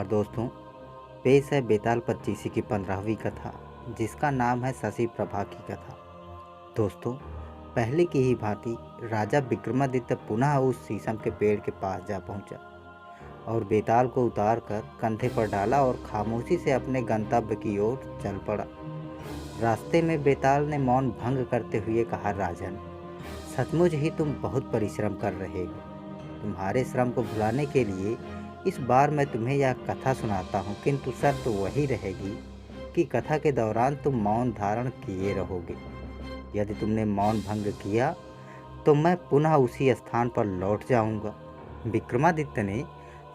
नमस्कार दोस्तों। पेश है बेताल पच्चीसी की 15वीं कथा, जिसका नाम है शशि प्रभा की कथा। दोस्तों, पहले की ही भांति राजा विक्रमादित्य पुनः उस शीशम के पेड़ के पास जा पहुंचा और बेताल को उतार कर कंधे पर डाला और खामोशी से अपने गंतव्य की ओर चल पड़ा। रास्ते में बेताल ने मौन भंग करते हुए कहा, राजन, सचमुच ही तुम बहुत परिश्रम कर रहे हो। तुम्हारे श्रम को भुलाने के लिए इस बार मैं तुम्हें यह कथा सुनाता हूँ, किंतु शर्त वही रहेगी कि कथा के दौरान तुम मौन धारण किए रहोगे। यदि तुमने मौन भंग किया तो मैं पुनः उसी स्थान पर लौट जाऊंगा। विक्रमादित्य ने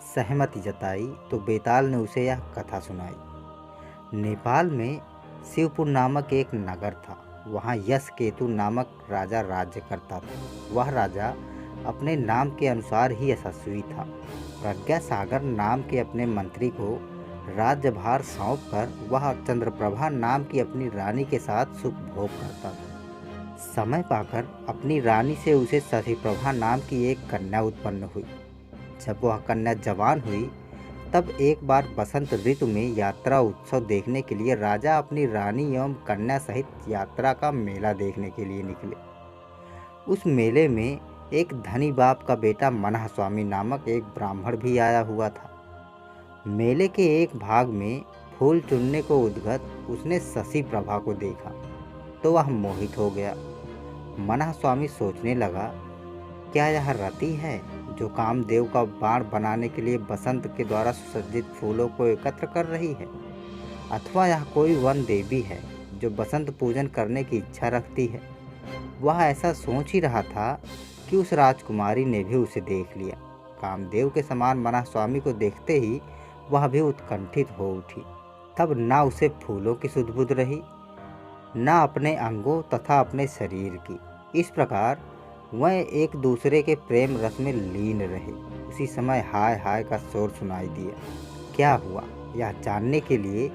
सहमति जताई तो बेताल ने उसे यह कथा सुनाई। नेपाल में शिवपुर नामक एक नगर था। वहाँ यश केतु नामक राजा राज्य करता था। वह राजा अपने नाम के अनुसार ही यशस्वी था। प्रज्ञा सागर नाम के अपने मंत्री को राज्यभार सौंप कर वह चंद्रप्रभा नाम की अपनी रानी के साथ सुख भोग करता था। समय पाकर अपनी रानी से उसे शशि प्रभा नाम की एक कन्या उत्पन्न हुई। जब वह कन्या जवान हुई तब एक बार बसंत ऋतु में यात्रा उत्सव देखने के लिए राजा अपनी रानी एवं कन्या सहित यात्रा का मेला देखने के लिए निकले। उस मेले में एक धनी बाप का बेटा मनहस्वामी नामक एक ब्राह्मण भी आया हुआ था। मेले के एक भाग में फूल चुनने को उद्गत उसने शशि प्रभा को देखा तो वह मोहित हो गया। मनहस्वामी सोचने लगा, क्या यह रति है जो कामदेव का बाण बनाने के लिए बसंत के द्वारा सुसज्जित फूलों को एकत्र कर रही है, अथवा यह कोई वन देवी है जो बसंत पूजन करने की इच्छा रखती है। वह ऐसा सोच ही रहा था कि उस राजकुमारी ने भी उसे देख लिया। कामदेव के समान मनहस्वामी को देखते ही वह भी उत्कंठित हो उठी। तब ना उसे फूलों की सुध बुध रही, ना अपने अंगों तथा अपने शरीर की। इस प्रकार वह एक दूसरे के प्रेम रस में लीन रहे। उसी समय हाय हाय का शोर सुनाई दिया। क्या हुआ, यह जानने के लिए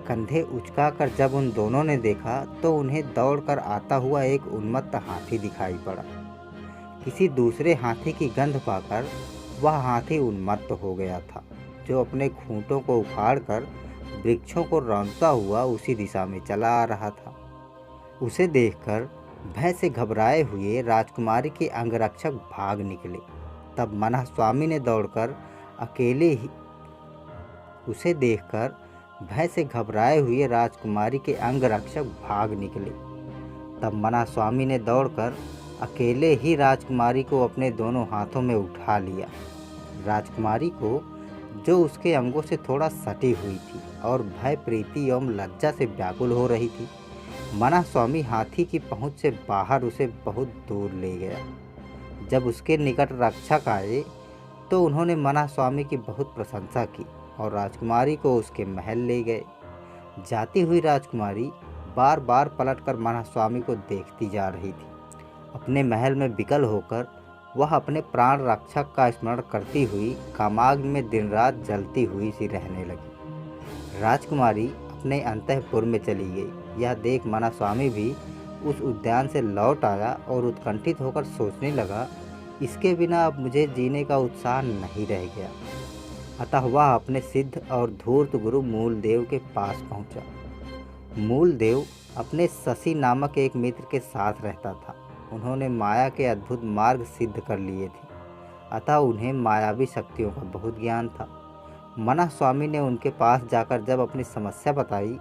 कंधे उचकाकर जब उन दोनों ने देखा तो उन्हें दौड़कर आता हुआ एक उन्मत्त हाथी दिखाई पड़ा। किसी दूसरे हाथी की गंध पाकर वह हाथी उन्मत्त हो गया था, जो अपने खूंटों को उखाड़कर वृक्षों को रौंदता हुआ उसी दिशा में चला आ रहा था। उसे देखकर भय से घबराए हुए राजकुमारी के अंगरक्षक भाग निकले। तब मनहस्वामी ने दौड़कर अकेले ही उसे देखकर भय से घबराए हुए राजकुमारी के अंगरक्षक भाग निकले। तब मनहस्वामी ने दौड़कर अकेले ही राजकुमारी को अपने दोनों हाथों में उठा लिया। राजकुमारी को, जो उसके अंगों से थोड़ा सटी हुई थी और भय, प्रीति एवं लज्जा से व्याकुल हो रही थी, मनहस्वामी हाथी की पहुंच से बाहर उसे बहुत दूर ले गया। जब उसके निकट रक्षक आए तो उन्होंने मनहस्वामी की बहुत प्रशंसा की और राजकुमारी को उसके महल ले गए। जाती हुई राजकुमारी बार बार पलटकर मनहस्वामी को देखती जा रही थी। अपने महल में विकल होकर वह अपने प्राण रक्षक का स्मरण करती हुई कामाग्नि में दिन रात जलती हुई सी रहने लगी। राजकुमारी अपने अंतःपुर में चली गई। यह देख मनहस्वामी भी उस उद्यान से लौट आया और उत्कंठित होकर सोचने लगा, इसके बिना अब मुझे जीने का उत्साह नहीं रह गया। अतः वह अपने सिद्ध और धूर्त गुरु मूलदेव के पास पहुंचा। मूलदेव अपने शशि नामक एक मित्र के साथ रहता था। उन्होंने माया के अद्भुत मार्ग सिद्ध कर लिए थे, अतः उन्हें मायावी शक्तियों का बहुत ज्ञान था। मनहस्वामी ने उनके पास जाकर जब अपनी समस्या बताई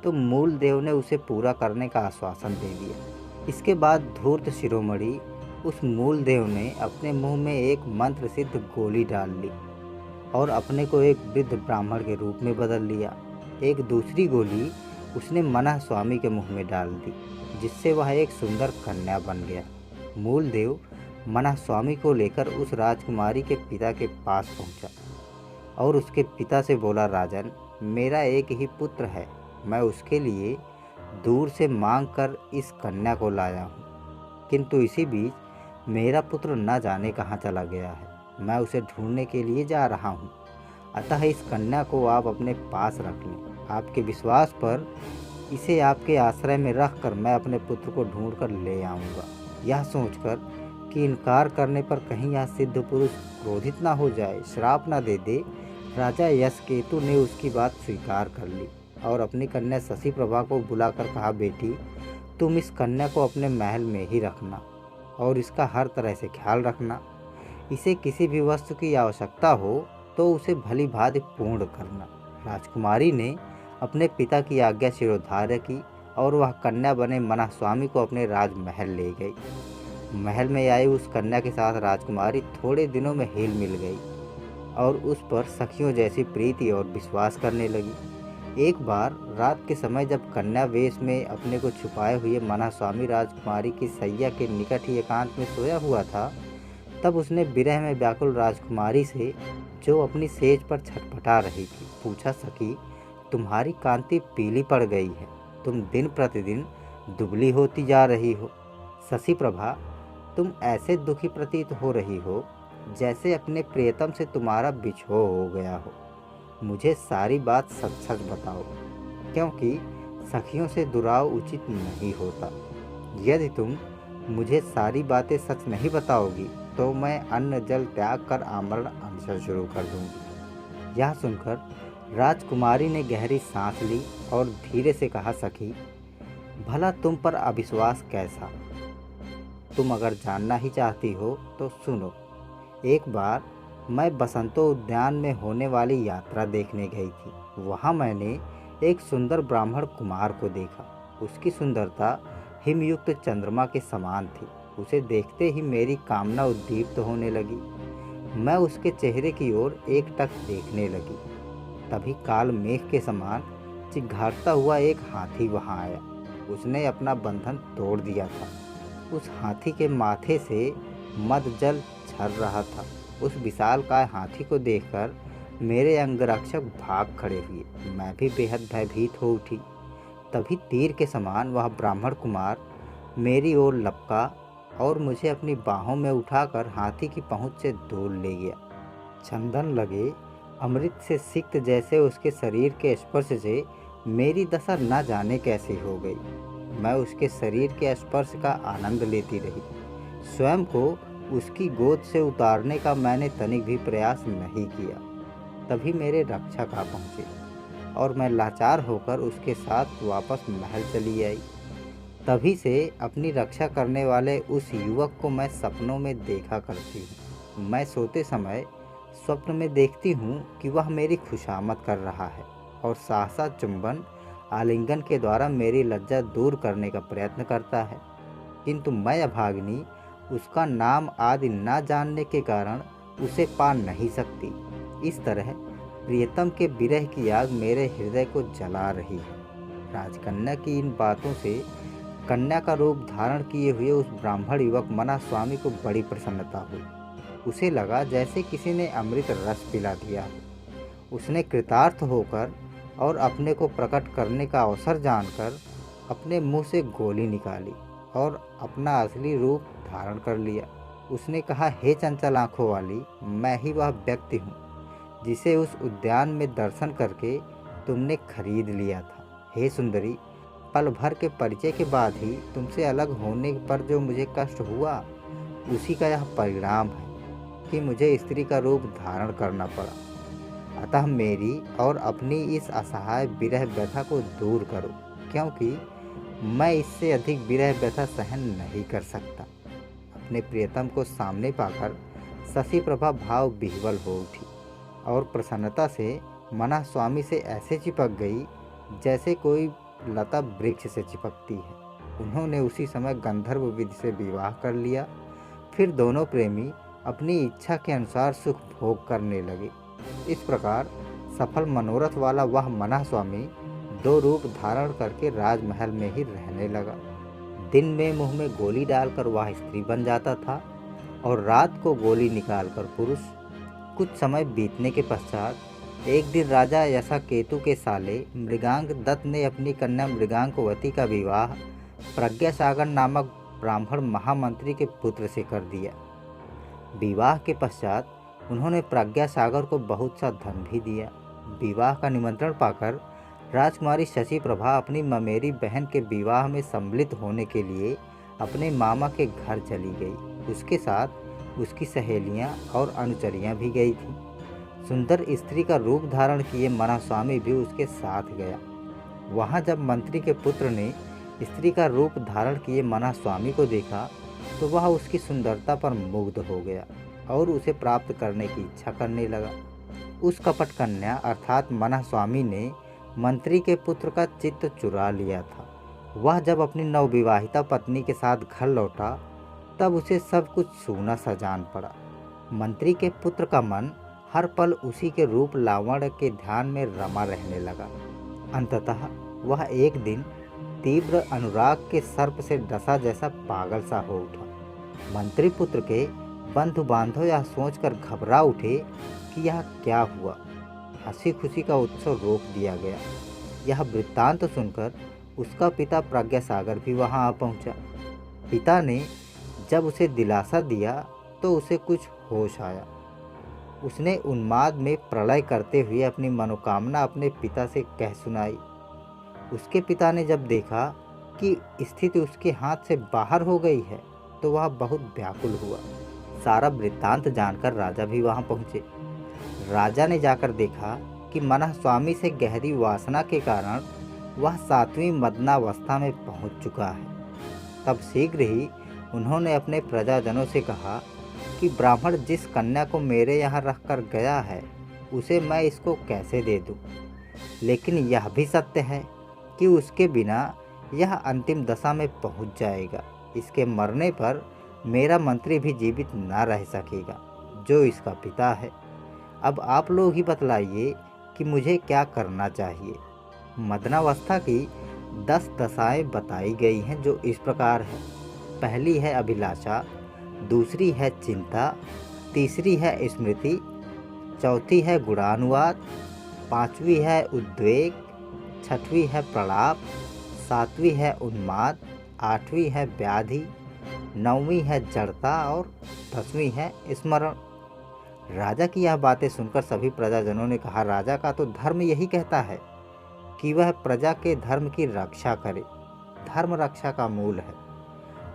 तो मूलदेव ने उसे पूरा करने का आश्वासन दे दिया। इसके बाद धूर्त शिरोमणि उस मूलदेव ने अपने मुंह में एक मंत्र सिद्ध गोली डाल ली और अपने को एक वृद्ध ब्राह्मण के रूप में बदल लिया। एक दूसरी गोली उसने मनहस्वामी के मुंह में डाल दी, जिससे वह एक सुंदर कन्या बन गया। मूलदेव मनहस्वामी को लेकर उस राजकुमारी के पिता के पास पहुंचा और उसके पिता से बोला, राजन, मेरा एक ही पुत्र है। मैं उसके लिए दूर से मांग कर इस कन्या को लाया हूँ, किंतु इसी बीच मेरा पुत्र न जाने कहाँ चला गया है। मैं उसे ढूंढने के लिए जा रहा हूँ, अतः इस कन्या को आप अपने पास रख लें। आपके विश्वास पर इसे आपके आश्रय में रख कर मैं अपने पुत्र को ढूंढ कर ले आऊँगा। यह सोचकर कि इनकार करने पर कहीं यह सिद्ध पुरुष क्रोधित ना हो जाए, श्राप ना दे दे, राजा यशकेतु ने उसकी बात स्वीकार कर ली और अपनी कन्या शशि प्रभा को बुलाकर कहा, बेटी तुम इस कन्या को अपने महल में ही रखना और इसका हर तरह से ख्याल रखना। इसे किसी भी वस्तु की आवश्यकता हो तो उसे भली भांति पूर्ण करना। राजकुमारी ने अपने पिता की आज्ञा शिरोधार्य की और वह कन्या बने मनस्वामी को अपने राजमहल ले गई। महल में आई उस कन्या के साथ राजकुमारी थोड़े दिनों में हिल मिल गई और उस पर सखियों जैसी प्रीति और विश्वास करने लगी। एक बार रात के समय जब कन्या वेश में अपने को छुपाए हुए मनस्वामी राजकुमारी की सैया के निकट ही एकांत में सोया हुआ था, तब उसने विरह में व्याकुल राजकुमारी से, जो अपनी सेज पर छटपटा रही थी, पूछा, सखी तुम्हारी कांति पीली पड़ गई है, तुम दिन प्रतिदिन दुबली होती जा रही हो। शशि प्रभा तुम ऐसे दुखी प्रतीत हो रही हो जैसे अपने प्रियतम से तुम्हारा बिछोह हो गया हो। मुझे सारी बात सच सच बताओ, क्योंकि सखियों से दुराव उचित नहीं होता। यदि तुम मुझे सारी बातें सच नहीं बताओगी तो मैं अन्न जल त्याग कर आमरण अनशन शुरू कर दूंगी। यह सुनकर राजकुमारी ने गहरी सांस ली और धीरे से कहा, सखी भला तुम पर अविश्वास कैसा? तुम अगर जानना ही चाहती हो तो सुनो। एक बार मैं बसंतो उद्यान में होने वाली यात्रा देखने गई थी। वहाँ मैंने एक सुंदर ब्राह्मण कुमार को देखा। उसकी सुंदरता हिमयुक्त चंद्रमा के समान थी। उसे देखते ही मेरी कामना उद्दीप्त होने लगी। मैं उसके चेहरे की ओर एकटक देखने लगी। तभी काल मेघ के समान चिघाड़ता हुआ एक हाथी वहाँ आया। उसने अपना बंधन तोड़ दिया था। उस हाथी के माथे से मद जल झर रहा था। उस विशालकाय हाथी को देखकर मेरे अंगरक्षक भाग खड़े हुए। मैं भी बेहद भयभीत हो उठी। तभी तीर के समान वह ब्राह्मण कुमार मेरी ओर लपका और मुझे अपनी बाहों में उठाकर हाथी की पहुंच से दूर ले गया। चंदन लगे अमृत से सिक्त जैसे उसके शरीर के स्पर्श से मेरी दशा न जाने कैसी हो गई। मैं उसके शरीर के स्पर्श का आनंद लेती रही। स्वयं को उसकी गोद से उतारने का मैंने तनिक भी प्रयास नहीं किया। तभी मेरे रक्षक आ पहुँचे और मैं लाचार होकर उसके साथ वापस महल चली आई। तभी से अपनी रक्षा करने वाले उस युवक को मैं सपनों में देखा करती हूँ। मैं सोते समय स्वप्न में देखती हूँ कि वह मेरी खुशामद कर रहा है और सहसा चुंबन आलिंगन के द्वारा मेरी लज्जा दूर करने का प्रयत्न करता है, किंतु मैं अभागिनी उसका नाम आदि न जानने के कारण उसे पा नहीं सकती। इस तरह प्रियतम के विरह की आग मेरे हृदय को जला रही है। राजकन्या की इन बातों से कन्या का रूप धारण किए हुए उस ब्राह्मण युवक मनस्वामी को बड़ी प्रसन्नता हुई। उसे लगा जैसे किसी ने अमृत रस पिला दिया हो। उसने कृतार्थ होकर और अपने को प्रकट करने का अवसर जानकर अपने मुंह से गोली निकाली और अपना असली रूप धारण कर लिया। उसने कहा, हे चंचल आंखों वाली, मैं ही वह व्यक्ति हूँ जिसे उस उद्यान में दर्शन करके तुमने खरीद लिया था। हे सुंदरी, पल भर के परिचय के बाद ही तुमसे अलग होने पर जो मुझे कष्ट हुआ, उसी का यह परिणाम है कि मुझे स्त्री का रूप धारण करना पड़ा। अतः मेरी और अपनी इस असहाय विरह व्यथा को दूर करो, क्योंकि मैं इससे अधिक विरह व्यथा सहन नहीं कर सकता। अपने प्रियतम को सामने पाकर शशि प्रभा भाव विह्वल हो उठी और प्रसन्नता से मनस्वामी से ऐसे चिपक गई जैसे कोई लता वृक्ष से चिपकती है। उन्होंने उसी समय गंधर्व विधि से विवाह कर लिया। फिर दोनों प्रेमी अपनी इच्छा के अनुसार सुख भोग करने लगे। इस प्रकार सफल मनोरथ वाला वह मनस्वामी दो रूप धारण करके राजमहल में ही रहने लगा। दिन में मुंह में गोली डालकर वह स्त्री बन जाता था और रात को गोली निकालकर पुरुष। कुछ समय बीतने के पश्चात एक दिन राजा यशाकेतु के साले मृगांक दत्त ने अपनी कन्या मृगांकवती का विवाह प्रज्ञासागर नामक ब्राह्मण महामंत्री के पुत्र से कर दिया। विवाह के पश्चात उन्होंने प्रज्ञासागर को बहुत सा धन भी दिया। विवाह का निमंत्रण पाकर राजकुमारी शशि प्रभा अपनी ममेरी बहन के विवाह में सम्मिलित होने के लिए अपने मामा के घर चली गई। उसके साथ उसकी सहेलियां और अनुचरियां भी गई थीं। सुंदर स्त्री का रूप धारण किए मनस्वामी भी उसके साथ गया। वहाँ जब मंत्री के पुत्र ने स्त्री का रूप धारण किए मनस्वामी को देखा तो वह उसकी सुंदरता पर मुग्ध हो गया और उसे प्राप्त करने की इच्छा करने लगा। उस कपट कन्या अर्थात मनस्वामी ने मंत्री के पुत्र का चित्त चुरा लिया था। वह जब अपनी नवविवाहिता पत्नी के साथ घर लौटा तब उसे सब कुछ सूना सा जान पड़ा। मंत्री के पुत्र का मन हर पल उसी के रूप लावण्य के ध्यान में रमा रहने लगा। अंततः वह एक दिन तीव्र अनुराग के सर्प से डसा जैसा पागल सा हो उठा। मंत्री पुत्र के बंधु बांधव यह सोचकर घबरा उठे कि यह क्या हुआ। हंसी खुशी का उत्सव रोक दिया गया। यह वृत्तांत सुनकर उसका पिता प्रज्ञासागर भी वहां आ पहुंचा। पिता ने जब उसे दिलासा दिया तो उसे कुछ होश आया। उसने उन्माद में प्रलय करते हुए अपनी मनोकामना अपने पिता से कह सुनाई। उसके पिता ने जब देखा कि स्थिति उसके हाथ से बाहर हो गई है तो वह बहुत व्याकुल हुआ। सारा वृत्तांत जानकर राजा भी वहां पहुंचे। राजा ने जाकर देखा कि मनस्वामी से गहरी वासना के कारण वह 7वीं मदनावस्था में पहुंच चुका है। तब शीघ्र ही उन्होंने अपने प्रजाजनों से कहा कि ब्राह्मण जिस कन्या को मेरे यहाँ रख कर गया है उसे मैं इसको कैसे दे दूँ। लेकिन यह भी सत्य है कि उसके बिना यह अंतिम दशा में पहुंच जाएगा। इसके मरने पर मेरा मंत्री भी जीवित न रह सकेगा जो इसका पिता है। अब आप लोग ही बतलाइए कि मुझे क्या करना चाहिए। मदनावस्था की 10 दशाएं बताई गई हैं जो इस प्रकार है। पहली है अभिलाषा, दूसरी है चिंता, तीसरी है स्मृति, चौथी है गुणानुवाद, 5वीं है उद्वेग, 6वीं है प्रलाप, 7वीं है उन्माद, 8वीं है व्याधि, 9वीं है जड़ता और 10वीं है स्मरण। राजा की यह बातें सुनकर सभी प्रजाजनों ने कहा, राजा का तो धर्म यही कहता है कि वह प्रजा के धर्म की रक्षा करे। धर्म रक्षा का मूल है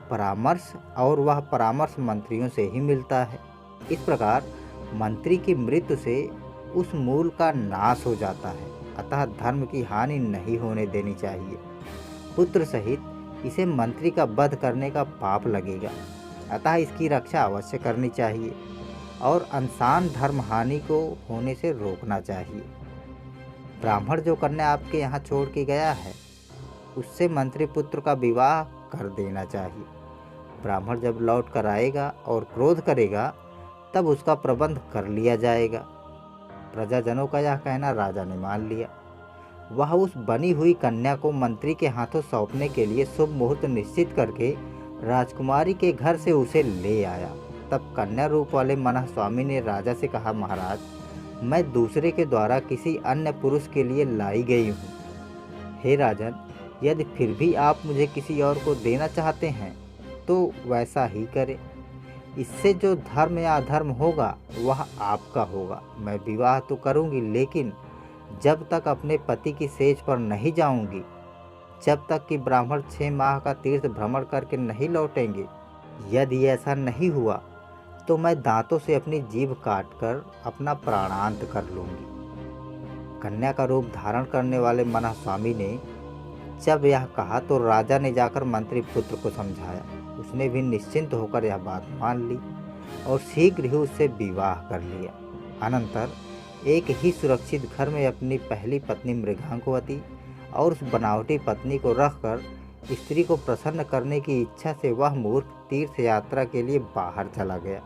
परामर्श और वह परामर्श मंत्रियों से ही मिलता है। इस प्रकार मंत्री की मृत्यु से उस मूल का नाश हो जाता है। अतः धर्म की हानि नहीं होने देनी चाहिए। पुत्र सहित इसे मंत्री का वध करने का पाप लगेगा। अतः इसकी रक्षा अवश्य करनी चाहिए और अनसान धर्म हानि को होने से रोकना चाहिए। ब्राह्मण जो कन्या आपके यहाँ छोड़ के गया है उससे मंत्री पुत्र का विवाह कर देना चाहिए। ब्राह्मण जब लौट कर आएगा और क्रोध करेगा तब उसका प्रबंध कर लिया जाएगा। प्रजाजनों का यह कहना राजा ने मान लिया। वह उस बनी हुई कन्या को मंत्री के हाथों सौंपने के लिए शुभ मुहूर्त निश्चित करके राजकुमारी के घर से उसे ले आया। तब कन्या रूप वाले मनस्वामी ने राजा से कहा, महाराज, मैं दूसरे के द्वारा किसी अन्य पुरुष के लिए लाई गई हूँ। हे राजन, यदि फिर भी आप मुझे किसी और को देना चाहते हैं तो वैसा ही करें। इससे जो धर्म या अधर्म होगा वह आपका होगा। मैं विवाह तो करूँगी लेकिन जब तक अपने पति की सेज पर नहीं जाऊँगी, जब तक कि ब्राह्मण 6 माह का तीर्थ भ्रमण करके नहीं लौटेंगे। यदि ऐसा नहीं हुआ तो मैं दांतों से अपनी जीभ काटकर अपना प्राणांत कर लूँगी। कन्या का रूप धारण करने वाले मनस्वामी ने जब यह कहा तो राजा ने जाकर मंत्री पुत्र को समझाया। उसने भी निश्चिंत होकर यह बात मान ली और शीघ्र ही उससे विवाह कर लिया। अनंतर एक ही सुरक्षित घर में अपनी पहली पत्नी मृगांकवती और उस बनावटी पत्नी को रखकर स्त्री को प्रसन्न करने की इच्छा से वह मूर्ख तीर्थ यात्रा के लिए बाहर चला गया।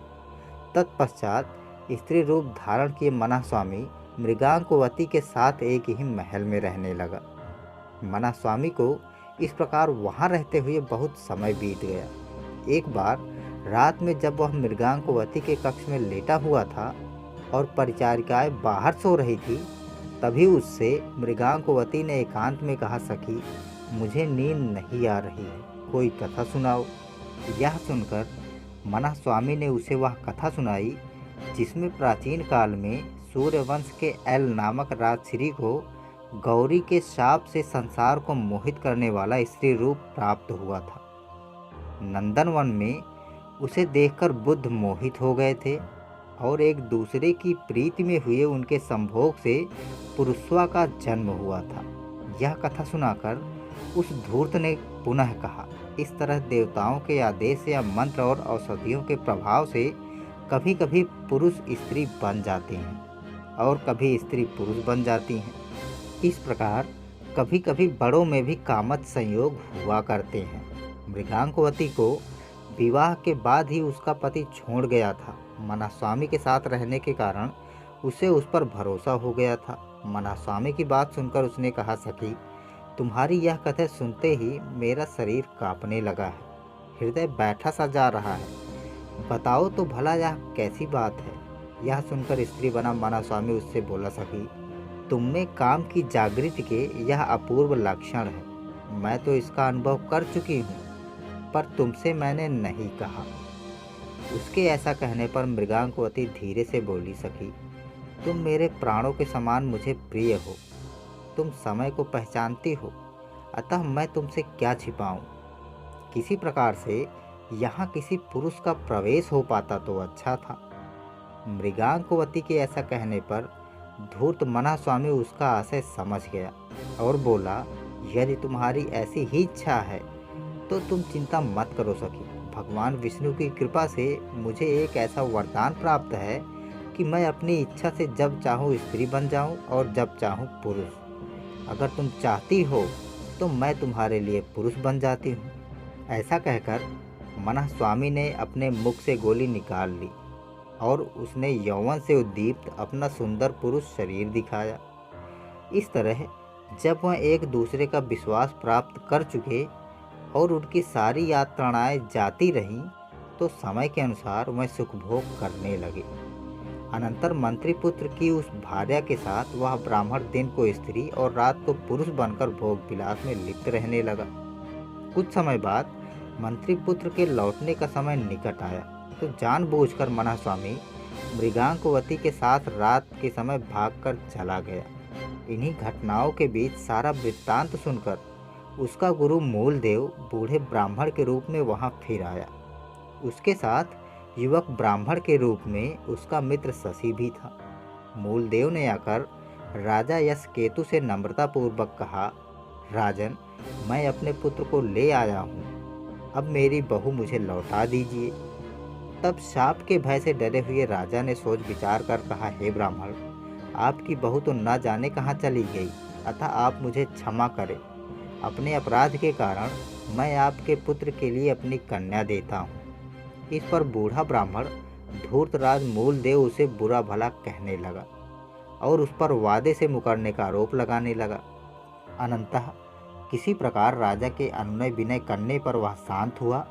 तत्पश्चात स्त्री रूप धारण किए मनस्वामी मृगांकवती के साथ एक ही महल में रहने लगा। मनस्वामी को इस प्रकार वहाँ रहते हुए बहुत समय बीत गया। एक बार रात में जब वह मृगांकवती के कक्ष में लेटा हुआ था और परिचारिकाएं बाहर सो रही थी, तभी उससे मृगांकवती ने एकांत में कहा, सखी, मुझे नींद नहीं आ रही है, कोई कथा सुनाओ। यह सुनकर मनस्वामी ने उसे वह कथा सुनाई जिसमें प्राचीन काल में सूर्यवंश के एल नामक राजश्री को गौरी के शाप से संसार को मोहित करने वाला स्त्री रूप प्राप्त हुआ था। नंदनवन में उसे देखकर बुद्ध मोहित हो गए थे। और एक दूसरे की प्रीति में हुए उनके संभोग से पुरुषवा का जन्म हुआ था। यह कथा सुनाकर उस धूर्त ने पुनः कहा, इस तरह देवताओं के आदेश या मंत्र और औषधियों के प्रभाव से कभी कभी पुरुष स्त्री बन जाते हैं और कभी स्त्री पुरुष बन जाती हैं। इस प्रकार कभी कभी बड़ों में भी कामत संयोग हुआ करते हैं। मृगांकवती को विवाह के बाद ही उसका पति छोड़ गया था। मनास्वामी के साथ रहने के कारण उसे उस पर भरोसा हो गया था। मनास्वामी की बात सुनकर उसने कहा, सखी, तुम्हारी यह कथा सुनते ही मेरा शरीर कांपने लगा है, हृदय बैठा सा जा रहा है। बताओ तो भला यह कैसी बात है। यह सुनकर स्त्री बना मनास्वामी उससे बोला, सखी, तुम में काम की जागृति के यह अपूर्व लक्षण है। मैं तो इसका अनुभव कर चुकी हूँ, पर तुमसे मैंने नहीं कहा। उसके ऐसा कहने पर मृगांकवती धीरे से बोली, सखी, तुम मेरे प्राणों के समान मुझे प्रिय हो। तुम समय को पहचानती हो, अतः मैं तुमसे क्या छिपाऊं। किसी प्रकार से यहाँ किसी पुरुष का प्रवेश हो पाता तो अच्छा था। मृगांकवती के ऐसा कहने पर धूर्त मनास्वामी उसका आशय समझ गया और बोला, यदि तुम्हारी ऐसी ही इच्छा है तो तुम चिंता मत करो सखी। भगवान विष्णु की कृपा से मुझे एक ऐसा वरदान प्राप्त है कि मैं अपनी इच्छा से जब चाहूँ स्त्री बन जाऊँ और जब चाहूँ पुरुष। अगर तुम चाहती हो तो मैं तुम्हारे लिए पुरुष बन जाती हूँ। ऐसा कहकर मनास्वामी ने अपने मुख से गोली निकाल ली और उसने यौवन से उद्दीप्त अपना सुंदर पुरुष शरीर दिखाया। इस तरह जब वह एक दूसरे का विश्वास प्राप्त कर चुके और उनकी सारी यातनाएं जाती रहीं, तो समय के अनुसार वह सुखभोग करने लगे। अनंतर मंत्री पुत्र की उस भार्या के साथ वह ब्राह्मण दिन को स्त्री और रात को पुरुष बनकर भोग विलास में लिप्त रहने लगा। कुछ समय बाद मंत्री पुत्र के लौटने का समय निकट आया, तो जानबूझकर मनास्वामी मृगांकवती के साथ रात के समय भागकर चला गया। इन्हीं घटनाओं के बीच सारा वृत्तांत सुनकर उसका गुरु मूलदेव बूढ़े ब्राह्मण के रूप में वहां फिर आया। उसके साथ युवक ब्राह्मण के रूप में उसका मित्र शशि भी था। मूलदेव ने आकर राजा यशकेतु से नम्रतापूर्वक कहा, राजन, मैं अपने पुत्र को ले आया हूँ, अब मेरी बहू मुझे लौटा दीजिए। तब शाप के भय से डरे हुए राजा ने सोच विचार कर कहा, हे ब्राह्मण, आपकी बहू तो न जाने कहाँ चली गई, अतः आप मुझे क्षमा करें। अपने अपराध के कारण मैं आपके पुत्र के लिए अपनी कन्या देता हूँ। इस पर बूढ़ा ब्राह्मण धूर्तराज मूलदेव उसे बुरा भला कहने लगा और उस पर वादे से मुकरने का आरोप लगाने लगा। अनंतः किसी प्रकार राजा के अनुनय विनय करने पर वह शांत हुआ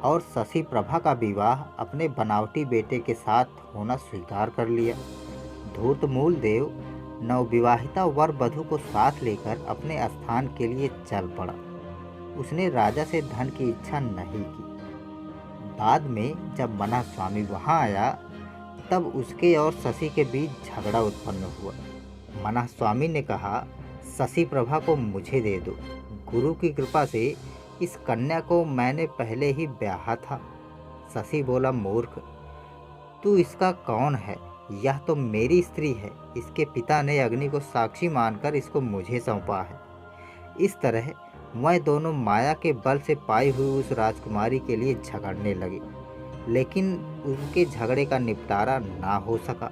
और शशि प्रभा का विवाह अपने बनावटी बेटे के साथ होना स्वीकार कर लिया। धूर्त मूलदेव नवविवाहिता वर वधू को साथ लेकर अपने स्थान के लिए चल पड़ा। उसने राजा से धन की इच्छा नहीं की। बाद में जब मनास्वामी वहां आया, तब उसके और शशि के बीच झगड़ा उत्पन्न हुआ। मनास्वामी ने कहा, शशि प्रभा को मुझे दे दो। गुरु की कृपा से इस कन्या को मैंने पहले ही ब्याहा था। शशि बोला, मूर्ख, तू इसका कौन है? यह तो मेरी स्त्री है। इसके पिता ने अग्नि को साक्षी मानकर इसको मुझे सौंपा है। इस तरह वह दोनों माया के बल से पाई हुई उस राजकुमारी के लिए झगड़ने लगे, लेकिन उनके झगड़े का निपटारा ना हो सका।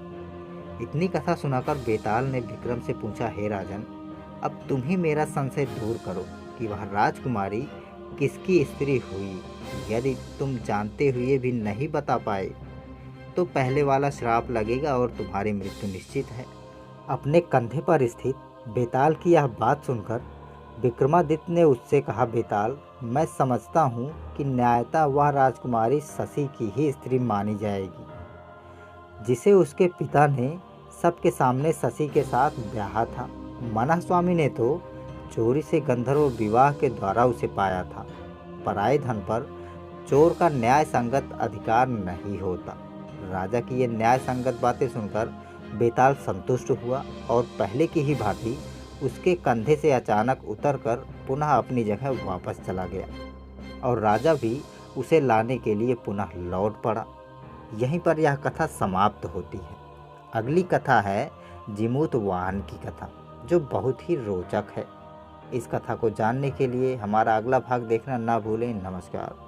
इतनी कथा सुनाकर बेताल ने विक्रम से पूछा, हे राजन, अब तुम ही मेरा संशय दूर करो कि वह राजकुमारी किसकी स्त्री हुई। यदि तुम जानते हुए भी नहीं बता पाए तो पहले वाला श्राप लगेगा और तुम्हारी मृत्यु निश्चित है। अपने कंधे पर स्थित बेताल की यह बात सुनकर विक्रमादित्य ने उससे कहा, बेताल, मैं समझता हूँ कि न्यायतः वह राजकुमारी शशि की ही स्त्री मानी जाएगी, जिसे उसके पिता ने सबके सामने शशि के साथ ब्याहा था। मनास्वामी ने तो चोरी से गंधर्व विवाह के द्वारा उसे पाया था। पराये धन पर चोर का न्याय संगत अधिकार नहीं होता। राजा की ये न्याय संगत बातें सुनकर बेताल संतुष्ट हुआ और पहले की ही भांति उसके कंधे से अचानक उतरकर पुनः अपनी जगह वापस चला गया और राजा भी उसे लाने के लिए पुनः लौट पड़ा। यहीं पर यह कथा समाप्त होती है। अगली कथा है जिमूत वाहन की कथा, जो बहुत ही रोचक है। इस कथा को जानने के लिए हमारा अगला भाग देखना ना भूलें। नमस्कार।